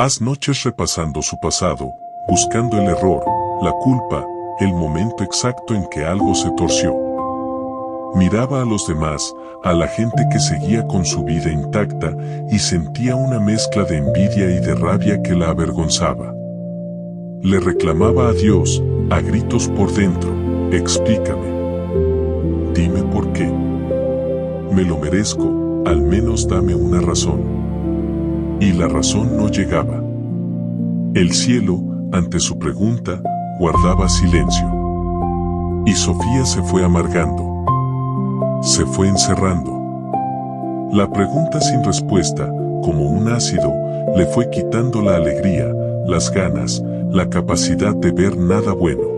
Haz noches repasando su pasado, buscando el error, la culpa, el momento exacto en que algo se torció. Miraba a los demás, a la gente que seguía con su vida intacta, y sentía una mezcla de envidia y de rabia que la avergonzaba. Le reclamaba a Dios, a gritos por dentro: explícame. Dime por qué. Me lo merezco, al menos dame una razón. Y la razón no llegaba. El cielo, ante su pregunta, guardaba silencio. Y Sofía se fue amargando. Se fue encerrando. La pregunta sin respuesta, como un ácido, le fue quitando la alegría, las ganas, la capacidad de ver nada bueno.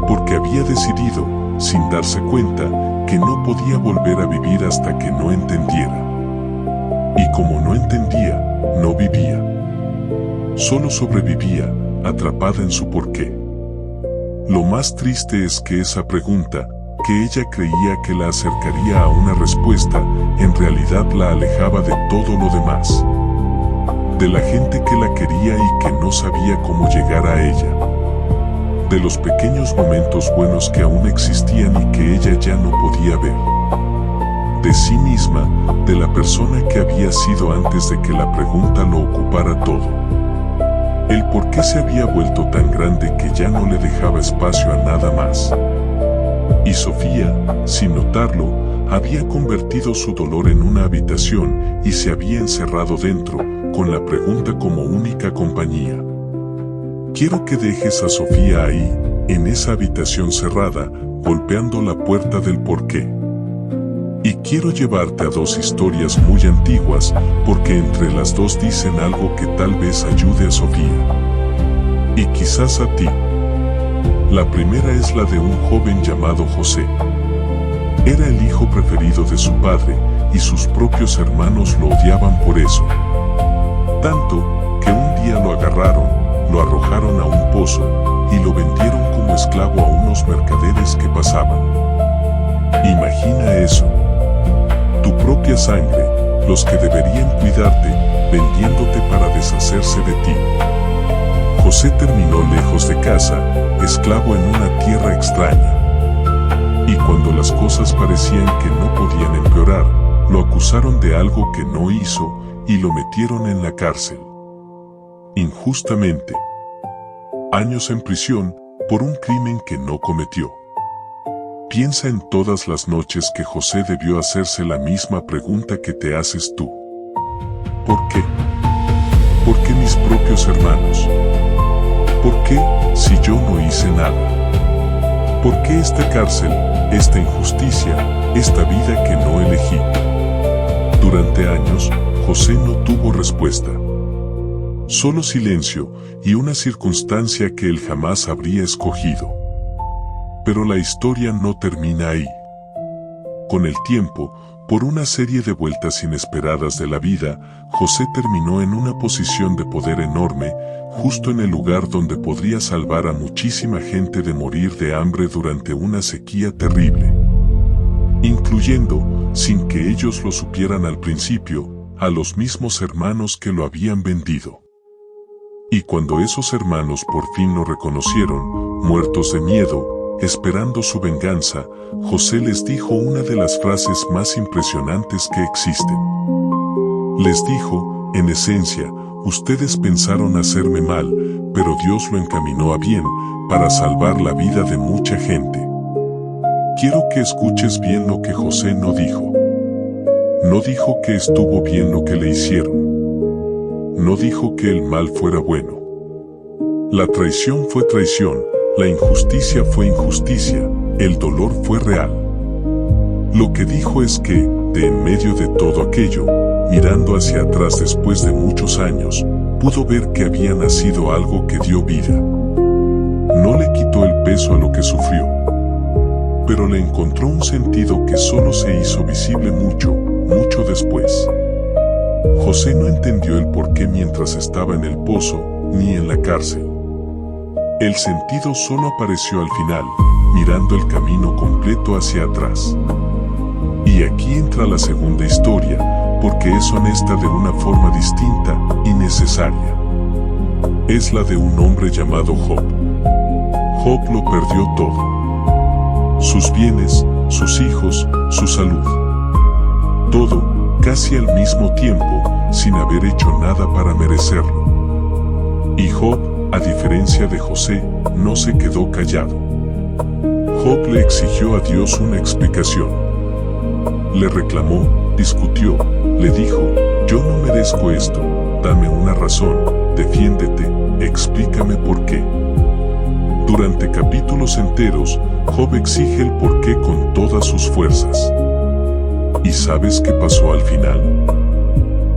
Porque había decidido, sin darse cuenta, que no podía volver a vivir hasta que no entendiera. Y como no entendía, no vivía. Solo sobrevivía, atrapada en su porqué. Lo más triste es que esa pregunta, que ella creía que la acercaría a una respuesta, en realidad la alejaba de todo lo demás. De la gente que la quería y que no sabía cómo llegar a ella. De los pequeños momentos buenos que aún existían y que ella ya no podía ver. De sí misma, de la persona que había sido antes de que la pregunta lo ocupara todo. El por qué se había vuelto tan grande que ya no le dejaba espacio a nada más. Y Sofía, sin notarlo, había convertido su dolor en una habitación y se había encerrado dentro, con la pregunta como única compañía. Quiero que dejes a Sofía ahí, en esa habitación cerrada, golpeando la puerta del porqué. Y quiero llevarte a dos historias muy antiguas, porque entre las dos dicen algo que tal vez ayude a Sofía. Y quizás a ti. La primera es la de un joven llamado José. Era el hijo preferido de su padre, y sus propios hermanos lo odiaban por eso. Tanto, que un día lo agarraron, lo arrojaron a un pozo, y lo vendieron como esclavo a unos mercaderes que pasaban. Imagina eso. Tu propia sangre, los que deberían cuidarte, vendiéndote para deshacerse de ti. José terminó lejos de casa, esclavo en una tierra extraña. Y cuando las cosas parecían que no podían empeorar, lo acusaron de algo que no hizo y lo metieron en la cárcel. Injustamente. Años en prisión por un crimen que no cometió. Piensa en todas las noches que José debió hacerse la misma pregunta que te haces tú. ¿Por qué? ¿Por qué mis propios hermanos? ¿Por qué, si yo no hice nada? ¿Por qué esta cárcel, esta injusticia, esta vida que no elegí? Durante años, José no tuvo respuesta. Solo silencio y una circunstancia que él jamás habría escogido. Pero la historia no termina ahí. Con el tiempo, por una serie de vueltas inesperadas de la vida, José terminó en una posición de poder enorme, justo en el lugar donde podría salvar a muchísima gente de morir de hambre durante una sequía terrible. Incluyendo, sin que ellos lo supieran al principio, a los mismos hermanos que lo habían vendido. Y cuando esos hermanos por fin lo reconocieron, muertos de miedo, esperando su venganza, José les dijo una de las frases más impresionantes que existen. Les dijo, en esencia, ustedes pensaron hacerme mal, pero Dios lo encaminó a bien, para salvar la vida de mucha gente. Quiero que escuches bien lo que José no dijo. No dijo que estuvo bien lo que le hicieron. No dijo que el mal fuera bueno. La traición fue traición. La injusticia fue injusticia, el dolor fue real. Lo que dijo es que, de en medio de todo aquello, mirando hacia atrás después de muchos años, pudo ver que había nacido algo que dio vida. No le quitó el peso a lo que sufrió, pero le encontró un sentido que solo se hizo visible mucho, mucho después. José no entendió el porqué mientras estaba en el pozo, ni en la cárcel. El sentido solo apareció al final, mirando el camino completo hacia atrás. Y aquí entra la segunda historia, porque es honesta de una forma distinta y necesaria. Es la de un hombre llamado Job. Job lo perdió todo. Sus bienes, sus hijos, su salud. Todo, casi al mismo tiempo, sin haber hecho nada para merecerlo. Y Job, a diferencia de José, no se quedó callado. Job le exigió a Dios una explicación. Le reclamó, discutió, le dijo: yo no merezco esto, dame una razón, defiéndete, explícame por qué. Durante capítulos enteros, Job exige el porqué con todas sus fuerzas. ¿Y sabes qué pasó al final?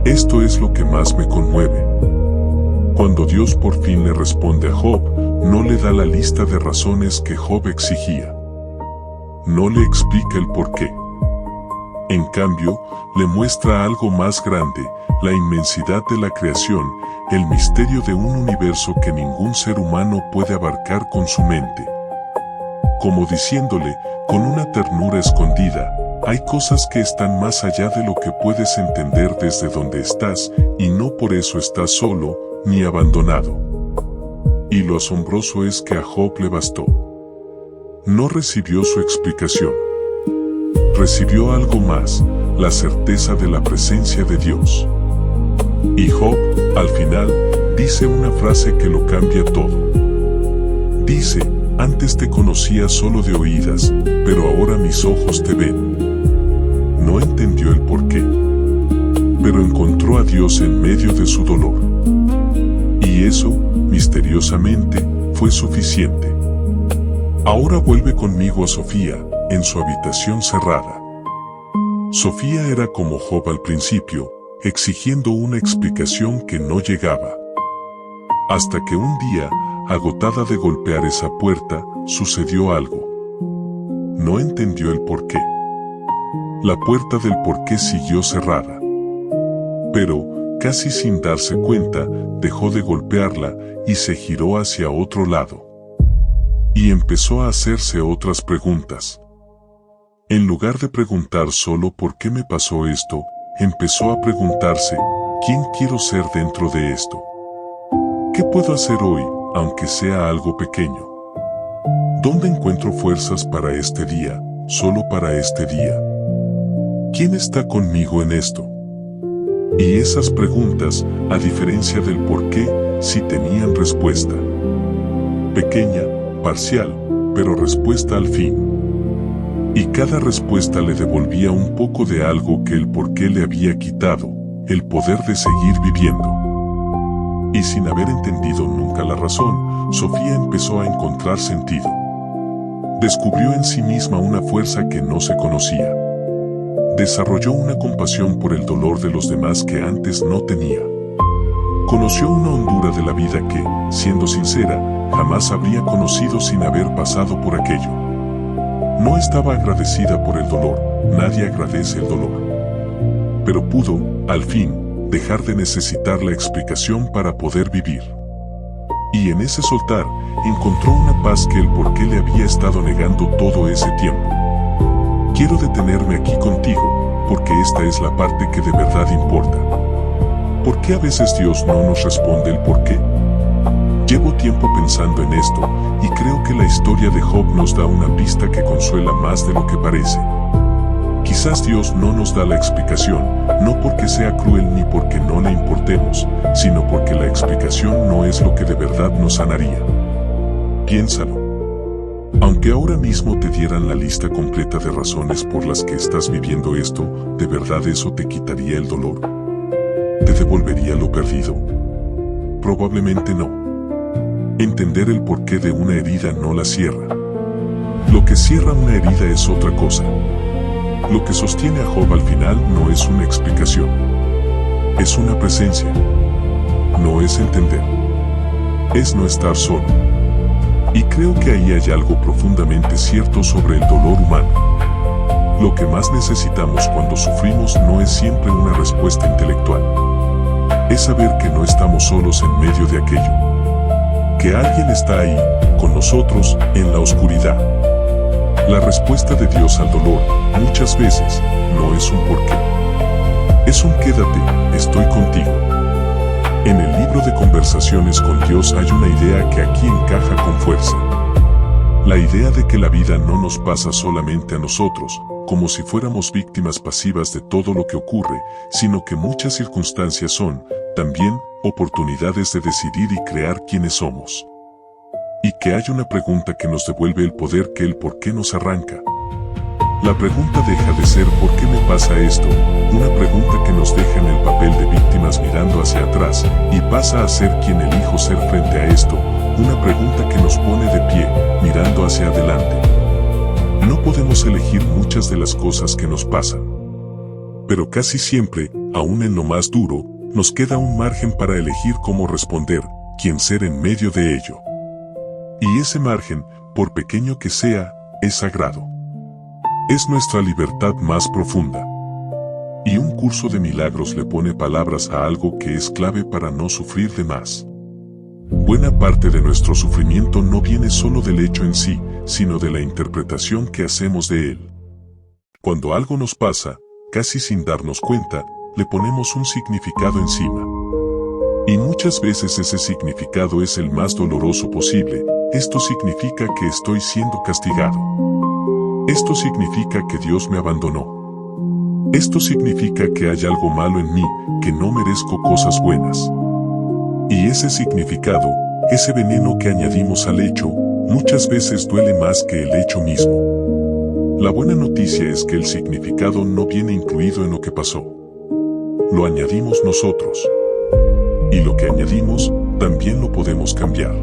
Esto es lo que más me conmueve. Cuando Dios por fin le responde a Job, no le da la lista de razones que Job exigía. No le explica el porqué. En cambio, le muestra algo más grande, la inmensidad de la creación, el misterio de un universo que ningún ser humano puede abarcar con su mente. Como diciéndole, con una ternura escondida, hay cosas que están más allá de lo que puedes entender desde donde estás, y no por eso estás solo, ni abandonado. Y lo asombroso es que a Job le bastó. No recibió su explicación. Recibió algo más, la certeza de la presencia de Dios. Y Job, al final, dice una frase que lo cambia todo. Dice: antes te conocía solo de oídas, pero ahora mis ojos te ven. No entendió el porqué, pero encontró a Dios en medio de su dolor. Y eso, misteriosamente, fue suficiente. Ahora vuelve conmigo a Sofía, en su habitación cerrada. Sofía era como Job al principio, exigiendo una explicación que no llegaba. Hasta que un día, agotada de golpear esa puerta, sucedió algo. No entendió el porqué. La puerta del porqué siguió cerrada. Pero, casi sin darse cuenta, dejó de golpearla y se giró hacia otro lado. Y empezó a hacerse otras preguntas. En lugar de preguntar solo por qué me pasó esto, empezó a preguntarse: ¿quién quiero ser dentro de esto? ¿Qué puedo hacer hoy, aunque sea algo pequeño? ¿Dónde encuentro fuerzas para este día, solo para este día? ¿Quién está conmigo en esto? Y esas preguntas, a diferencia del por qué, sí tenían respuesta. Pequeña, parcial, pero respuesta al fin. Y cada respuesta le devolvía un poco de algo que el porqué le había quitado, el poder de seguir viviendo. Y sin haber entendido nunca la razón, Sofía empezó a encontrar sentido. Descubrió en sí misma una fuerza que no se conocía. Desarrolló una compasión por el dolor de los demás que antes no tenía. Conoció una hondura de la vida que, siendo sincera, jamás habría conocido sin haber pasado por aquello. No estaba agradecida por el dolor, nadie agradece el dolor. Pero pudo, al fin, dejar de necesitar la explicación para poder vivir. Y en ese soltar, encontró una paz que el porqué le había estado negando todo ese tiempo. Quiero detenerme aquí contigo, porque esta es la parte que de verdad importa. ¿Por qué a veces Dios no nos responde el porqué? Llevo tiempo pensando en esto, y creo que la historia de Job nos da una pista que consuela más de lo que parece. Quizás Dios no nos da la explicación, no porque sea cruel ni porque no le importemos, sino porque la explicación no es lo que de verdad nos sanaría. Piénsalo. Aunque ahora mismo te dieran la lista completa de razones por las que estás viviendo esto, ¿de verdad eso te quitaría el dolor? ¿Te devolvería lo perdido? Probablemente no. Entender el porqué de una herida no la cierra. Lo que cierra una herida es otra cosa. Lo que sostiene a Job al final no es una explicación. Es una presencia. No es entender. Es no estar solo. Y creo que ahí hay algo profundamente cierto sobre el dolor humano. Lo que más necesitamos cuando sufrimos no es siempre una respuesta intelectual. Es saber que no estamos solos en medio de aquello. Que alguien está ahí, con nosotros, en la oscuridad. La respuesta de Dios al dolor, muchas veces, no es un porqué. Es un quédate, estoy contigo. En el libro de Conversaciones con Dios hay una idea que aquí encaja con fuerza. La idea de que la vida no nos pasa solamente a nosotros, como si fuéramos víctimas pasivas de todo lo que ocurre, sino que muchas circunstancias son, también, oportunidades de decidir y crear quiénes somos. Y que hay una pregunta que nos devuelve el poder que el por qué nos arranca. La pregunta deja de ser ¿por qué me pasa esto?, una pregunta que nos deja en el papel de víctimas mirando hacia atrás, y pasa a ser quien elijo ser frente a esto, una pregunta que nos pone de pie, mirando hacia adelante. No podemos elegir muchas de las cosas que nos pasan. Pero casi siempre, aún en lo más duro, nos queda un margen para elegir cómo responder, quién ser en medio de ello. Y ese margen, por pequeño que sea, es sagrado. Es nuestra libertad más profunda. Y un curso de milagros le pone palabras a algo que es clave para no sufrir de más. Buena parte de nuestro sufrimiento no viene solo del hecho en sí, sino de la interpretación que hacemos de él. Cuando algo nos pasa, casi sin darnos cuenta, le ponemos un significado encima. Y muchas veces ese significado es el más doloroso posible. Esto significa que estoy siendo castigado. Esto significa que Dios me abandonó. Esto significa que hay algo malo en mí, que no merezco cosas buenas. Y ese significado, ese veneno que añadimos al hecho, muchas veces duele más que el hecho mismo. La buena noticia es que el significado no viene incluido en lo que pasó. Lo añadimos nosotros. Y lo que añadimos, también lo podemos cambiar.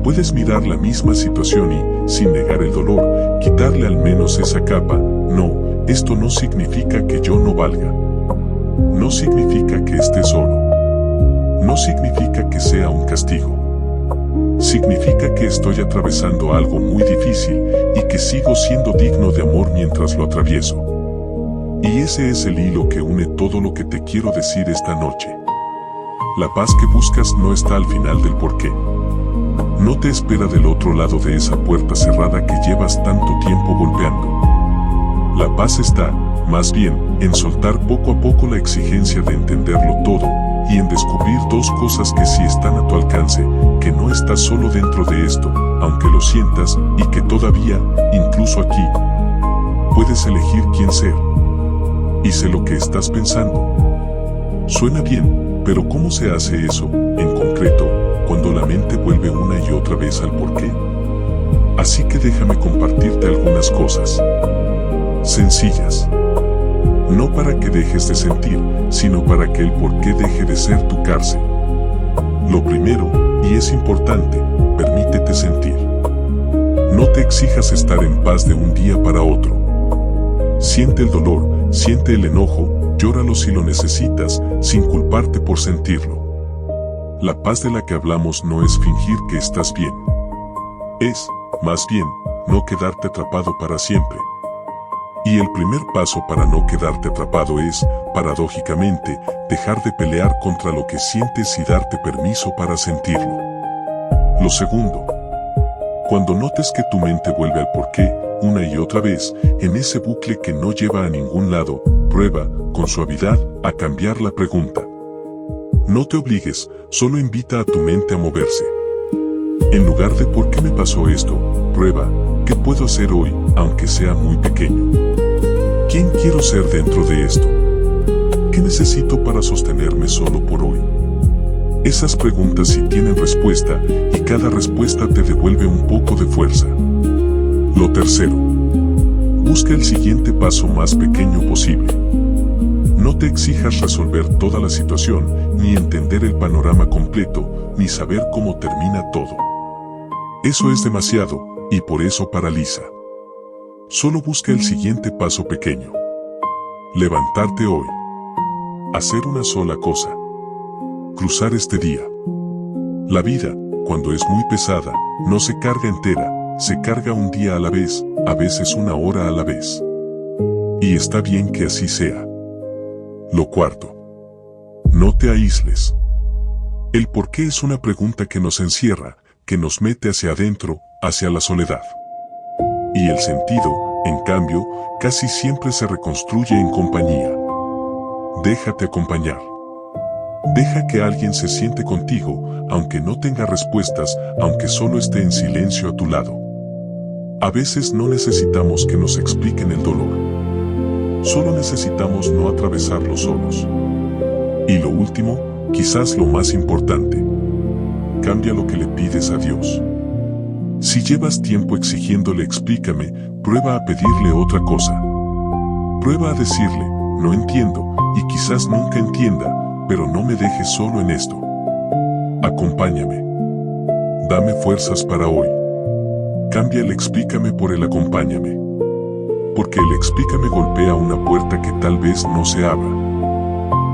Puedes mirar la misma situación y, sin negar el dolor, quitarle al menos esa capa. No, esto no significa que yo no valga. No significa que esté solo. No significa que sea un castigo. Significa que estoy atravesando algo muy difícil y que sigo siendo digno de amor mientras lo atravieso. Y ese es el hilo que une todo lo que te quiero decir esta noche. La paz que buscas no está al final del porqué. No te espera del otro lado de esa puerta cerrada que llevas tanto tiempo golpeando. La paz está, más bien, en soltar poco a poco la exigencia de entenderlo todo, y en descubrir dos cosas que sí están a tu alcance, que no estás solo dentro de esto, aunque lo sientas, y que todavía, incluso aquí, puedes elegir quién ser. Y sé lo que estás pensando. Suena bien, pero ¿cómo se hace eso, en concreto, cuando la mente vuelve una y otra vez al porqué? Así que déjame compartirte algunas cosas sencillas. No para que dejes de sentir, sino para que el porqué deje de ser tu cárcel. Lo primero, y es importante, permítete sentir. No te exijas estar en paz de un día para otro. Siente el dolor, siente el enojo, llóralo si lo necesitas, sin culparte por sentirlo. La paz de la que hablamos no es fingir que estás bien. Es, más bien, no quedarte atrapado para siempre. Y el primer paso para no quedarte atrapado es, paradójicamente, dejar de pelear contra lo que sientes y darte permiso para sentirlo. Lo segundo, cuando notes que tu mente vuelve al porqué, una y otra vez, en ese bucle que no lleva a ningún lado, prueba, con suavidad, a cambiar la pregunta. No te obligues, solo invita a tu mente a moverse. En lugar de ¿por qué me pasó esto?, prueba, ¿qué puedo hacer hoy, aunque sea muy pequeño? ¿Quién quiero ser dentro de esto? ¿Qué necesito para sostenerme solo por hoy? Esas preguntas sí tienen respuesta, y cada respuesta te devuelve un poco de fuerza. Lo tercero, busca el siguiente paso más pequeño posible. No te exijas resolver toda la situación, ni entender el panorama completo, ni saber cómo termina todo. Eso es demasiado, y por eso paraliza. Solo busca el siguiente paso pequeño. Levantarte hoy. Hacer una sola cosa. Cruzar este día. La vida, cuando es muy pesada, no se carga entera, se carga un día a la vez, a veces una hora a la vez. Y está bien que así sea. Lo cuarto. No te aísles. El por qué es una pregunta que nos encierra, que nos mete hacia adentro, hacia la soledad. Y el sentido, en cambio, casi siempre se reconstruye en compañía. Déjate acompañar. Deja que alguien se siente contigo, aunque no tenga respuestas, aunque solo esté en silencio a tu lado. A veces no necesitamos que nos expliquen el dolor. Solo necesitamos no atravesarlo solos. Y lo último, quizás lo más importante, cambia lo que le pides a Dios. Si llevas tiempo exigiéndole explícame, prueba a pedirle otra cosa. Prueba a decirle, no entiendo, y quizás nunca entienda, pero no me dejes solo en esto. Acompáñame. Dame fuerzas para hoy. Cambia el explícame por el acompáñame. Porque el explícame golpea una puerta que tal vez no se abra.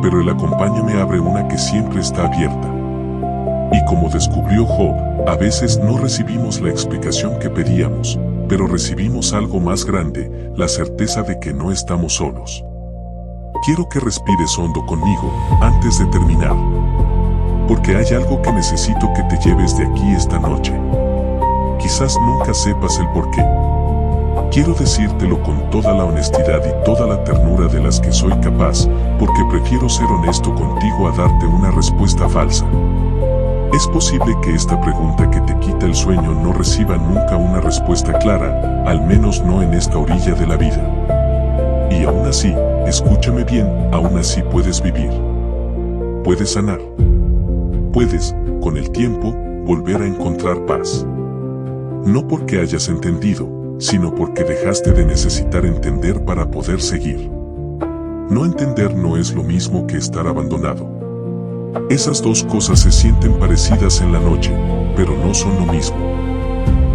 Pero el acompáñame abre una que siempre está abierta. Y como descubrió Job, a veces no recibimos la explicación que pedíamos, pero recibimos algo más grande, la certeza de que no estamos solos. Quiero que respires hondo conmigo, antes de terminar. Porque hay algo que necesito que te lleves de aquí esta noche. Quizás nunca sepas el por qué. Quiero decírtelo con toda la honestidad y toda la ternura de las que soy capaz, porque prefiero ser honesto contigo a darte una respuesta falsa. Es posible que esta pregunta que te quita el sueño no reciba nunca una respuesta clara, al menos no en esta orilla de la vida. Y aún así, escúchame bien, aún así puedes vivir. Puedes sanar. Puedes, con el tiempo, volver a encontrar paz. No porque hayas entendido, sino porque dejaste de necesitar entender para poder seguir. No entender no es lo mismo que estar abandonado. Esas dos cosas se sienten parecidas en la noche, pero no son lo mismo.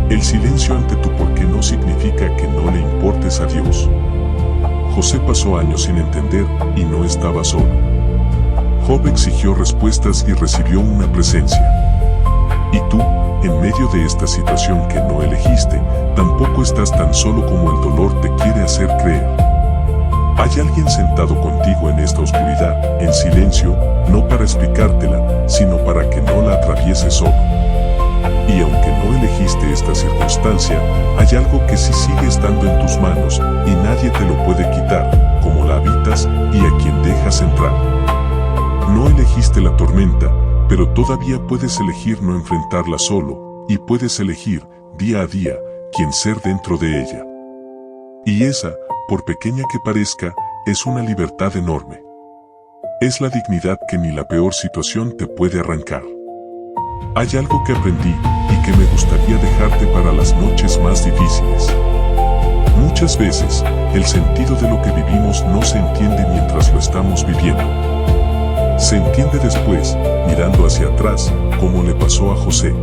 El silencio ante tu porqué no significa que no le importes a Dios. José pasó años sin entender y no estaba solo. Job exigió respuestas y recibió una presencia. Y tú, en medio de esta situación que no elegiste, tampoco estás tan solo como el dolor te quiere hacer creer. Hay alguien sentado contigo en esta oscuridad, en silencio, no para explicártela, sino para que no la atravieses solo. Y aunque no elegiste esta circunstancia, hay algo que sí sigue estando en tus manos, y nadie te lo puede quitar, como la habitas y a quien dejas entrar. No elegiste la tormenta, pero todavía puedes elegir no enfrentarla solo, y puedes elegir, día a día, quién ser dentro de ella. Y esa, por pequeña que parezca, es una libertad enorme. Es la dignidad que ni la peor situación te puede arrancar. Hay algo que aprendí, y que me gustaría dejarte para las noches más difíciles. Muchas veces, el sentido de lo que vivimos no se entiende mientras lo estamos viviendo. Se entiende después, mirando hacia atrás, como le pasó a José.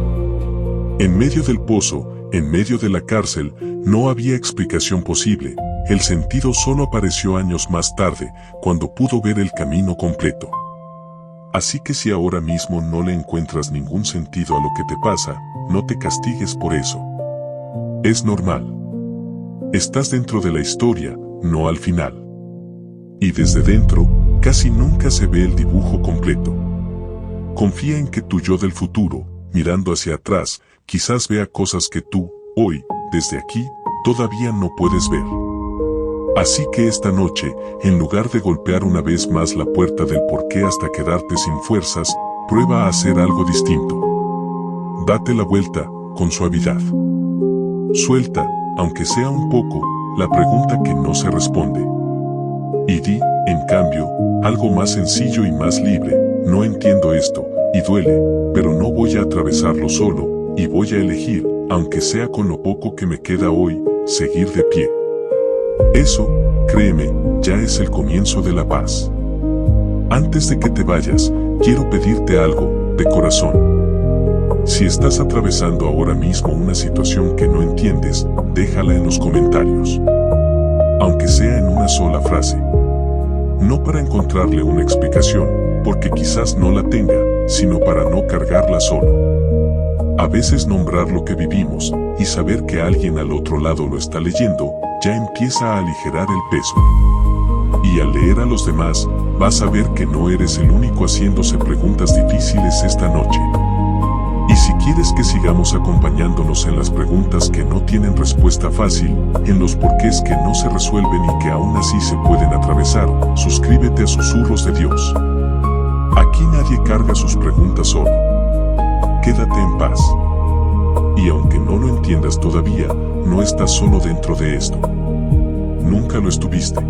En medio del pozo, en medio de la cárcel, no había explicación posible. El sentido solo apareció años más tarde, cuando pudo ver el camino completo. Así que si ahora mismo no le encuentras ningún sentido a lo que te pasa, no te castigues por eso. Es normal. Estás dentro de la historia, no al final. Y desde dentro, casi nunca se ve el dibujo completo. Confía en que tu yo del futuro, mirando hacia atrás, quizás vea cosas que tú, hoy, desde aquí, todavía no puedes ver. Así que esta noche, en lugar de golpear una vez más la puerta del porqué hasta quedarte sin fuerzas, prueba a hacer algo distinto. Date la vuelta, con suavidad. Suelta, aunque sea un poco, la pregunta que no se responde. Y di, en cambio, algo más sencillo y más libre: no entiendo esto, y duele, pero no voy a atravesarlo solo, y voy a elegir, aunque sea con lo poco que me queda hoy, seguir de pie. Eso, créeme, ya es el comienzo de la paz. Antes de que te vayas, quiero pedirte algo, de corazón. Si estás atravesando ahora mismo una situación que no entiendes, déjala en los comentarios. Aunque sea en una sola frase. No para encontrarle una explicación, porque quizás no la tenga, sino para no cargarla solo. A veces nombrar lo que vivimos, y saber que alguien al otro lado lo está leyendo, ya empieza a aligerar el peso. Y al leer a los demás, vas a ver que no eres el único haciéndose preguntas difíciles esta noche. Y si quieres que sigamos acompañándonos en las preguntas que no tienen respuesta fácil, en los porqués que no se resuelven y que aún así se pueden atravesar, suscríbete a Susurros de Dios. Aquí nadie carga sus preguntas solo. Quédate en paz. Y aunque no lo entiendas todavía, no estás solo dentro de esto. Nunca lo estuviste.